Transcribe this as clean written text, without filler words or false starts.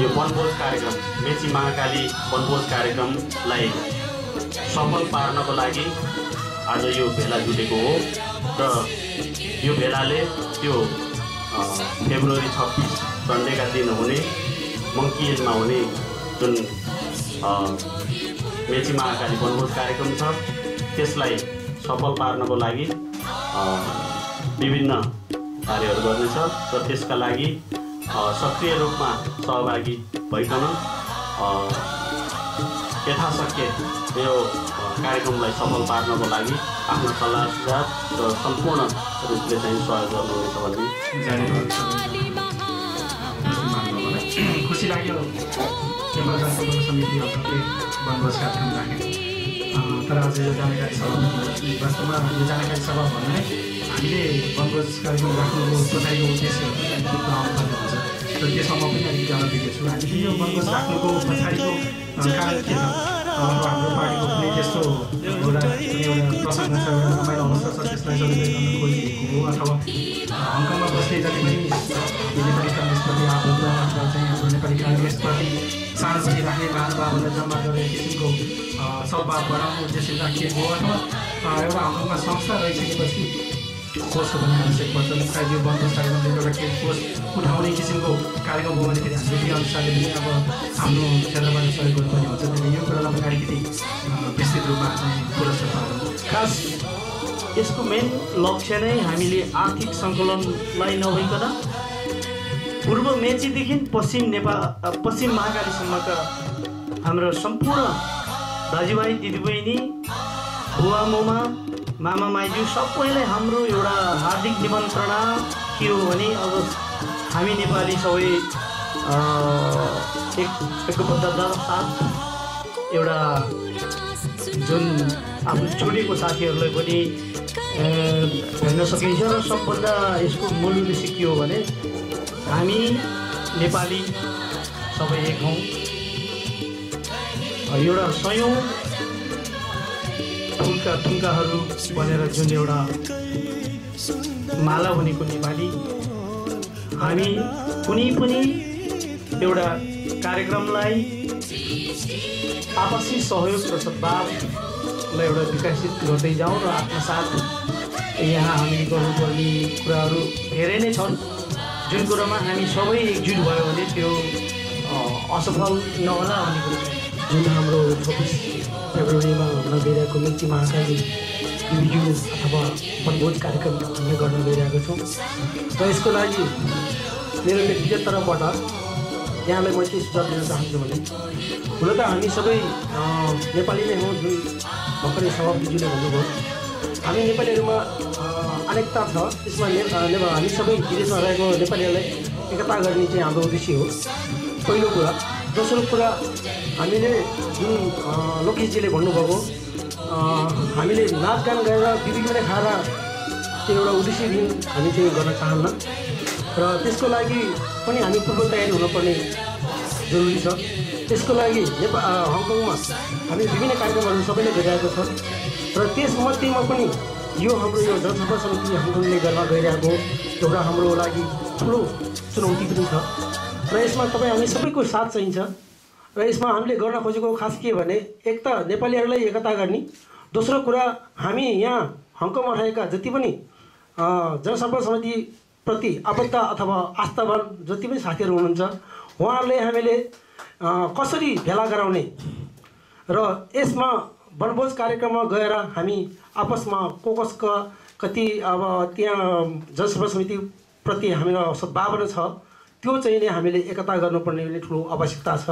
यो वनभोज कार्यक्रम मेची महाकाली वनभोज कार्यक्रमलाई सफल पार्नको लागि आज यो भेला जुटेको हो र यो भेलाले त्यो फेब्रुअरी 26 सन्डेका दिन हुने मङ्की हिलमा हुने जुन मेची महाकाली वनभोज कार्यक्रम छ त्यसलाई सफल पार्नको लागि विभिन्न कार्यहरू गर्नेछ र त्यसका लागि सक्रिय रूपमा सहभागी भइकन यथाशक्य यो कार्यक्रमलाई सफल पार्नको लागि आफ्नो सल्लाह सुझाव र सम्पूर्ण रूपले चाहिँ सहयोग गर्नुहुनेछ भन्ने खुसी लाग्यो समिति वनभोज कार्यक्रम राखे तर आज यो जानकारी सभा वास्तवमा यो जानकारी सभा भन्ने हामीले वनभोज कार्यक्रम राख्नुको पछाडिको उद्देश्यहरू अलिकति पर्ने हुन्छ र त्यसमा म पनि अलिकति जान दिएको छु हामीले यो वनभोज राख्नुको पछाडिको कारण के छ हाम्रो पार्टीको कुनै त्यस्तो एउटा प्रसङ्ग छ एउटा रमाइलो अवस्था छ त्यसलाई सजिलै गर्न खोजिएको हो अथवा हङकङमा बस्ने जति पनि नेपाली काङ्ग्रेसप्रति आबद्ध अथवा चाहिँ हाम्रो नेपाली काङ्ग्रेसप्रति सहानुभूति राख्ने महानुभावहरूलाई जम्मा गरेर किसिमको सद्भाव बढाउनु उद्देश्य राखिएको हो अथवा एउटा हङकङमा संस्था रहिसकेपछि कोषको पनि आवश्यक पर्छ सायद यो वनभोज कार्यक्रमले एउटा केही कोष उठाउने किसिमको कार्यक्रम हो भनेखेरि हामीले त्यही अनुसारले पनि अब हाम्रो क्षेत्रबाट सहयोग गर्नुपर्ने हुन्छ त्यसले यो कुरालाई पनि अलिकति विस्तृत रूपमा चाहिँ पुरस्कार पाउनु खास यसको मेन लक्ष्य नै हामीले आर्थिक सङ्कलनलाई नभइकन पूर्व मेचीदेखि पश्चिम महाकालीसम्मका हाम्रो सम्पूर्ण दाजुभाइ दिदीबहिनी बुवा मुमा मामा माइजू सबैलाई हाम्रो एउटा हार्दिक निमन्त्रणा के हो भने अब हामी नेपाली सबै एकबद्धता साथ एउटा जुन आफ्नो छुटेको साथीहरूलाई पनि हेर्न सकिन्छ र सबभन्दा यसको मूल उद्देश्य के हो भने हामी नेपाली सबै एक हौँ एउटा सयौँ थुङ्काहरू बनेर जुन एउटा माला बनेको नेपाली हामी कुनै पनि एउटा कार्यक्रमलाई आपसी सहयोग र सद्भावलाई एउटा विकसित गर्दै जाउँ र आत्मसात यहाँ हामीले गर्नुपर्ने कुराहरू धेरै नै छन् जुन कुरामा हामी सबै एकजुट भयो भने त्यो असफल नहोला भन्ने कुरो छ जुन हाम्रो 26 फेब्रुअरीमा हुन गइरहेको मेची महाकाली रिभ्यू अथवा वनभोज कार्यक्रम हामीले गर्न गइरहेको छौँ र यसको लागि मेरो व्यक्तिगत तर्फबाट यहाँलाई म के सुझाव दिन चाहन्छु भने हुन त हामी सबै नेपाली नै हौँ जुन भर्खरै सभापतिज्यूले भन्नुभयो हामी नेपालीहरूमा अनेकता छ यसमा हामी सबै विदेशमा रहेको नेपालीहरूलाई एकता गर्ने चाहिँ हाम्रो उद्देश्य हो पहिलो कुरा दोस्रो कुरा हामीले जुन लोकेशजीले भन्नुभएको हामीले नाचगान गरेर बिबिक्ने खाएर त्यो एउटा उद्देश्यविहीन हामी चाहिँ गर्न चाहन्न र त्यसको लागि पनि हामी पूर्व तयारी हुनुपर्ने जरुरी छ त्यसको लागि हङकङमा हामी विभिन्न कार्यक्रमहरू सबैले गरिरहेको छ र त्यसमध्येमा पनि यो हाम्रो यो जनसभा समिति हङकङले गर्न गइरहेको एउटा हाम्रो लागि ठुलो चुनौती पनि छ र यसमा तपाईँ हामी सबैको साथ चाहिन्छ र यसमा हामीले गर्न खोजेको खास के भने एक त नेपालीहरूलाई एकता गर्ने दोस्रो कुरा हामी यहाँ हङकङमा रहेका जति पनि जनसम्पर्क समितिप्रति आबद्ध अथवा आस्थावान जति पनि साथीहरू हुनुहुन्छ उहाँहरूले हामीले कसरी भेला गराउने र यसमा वनभोज कार्यक्रममा गएर हामी आपसमा कसका कति अब त्यहाँ जनसभा समितिप्रति हामीलाई सद्भावना छ त्यो चाहिँ नै हामीले एकता गर्नुपर्ने ठुलो आवश्यकता छ।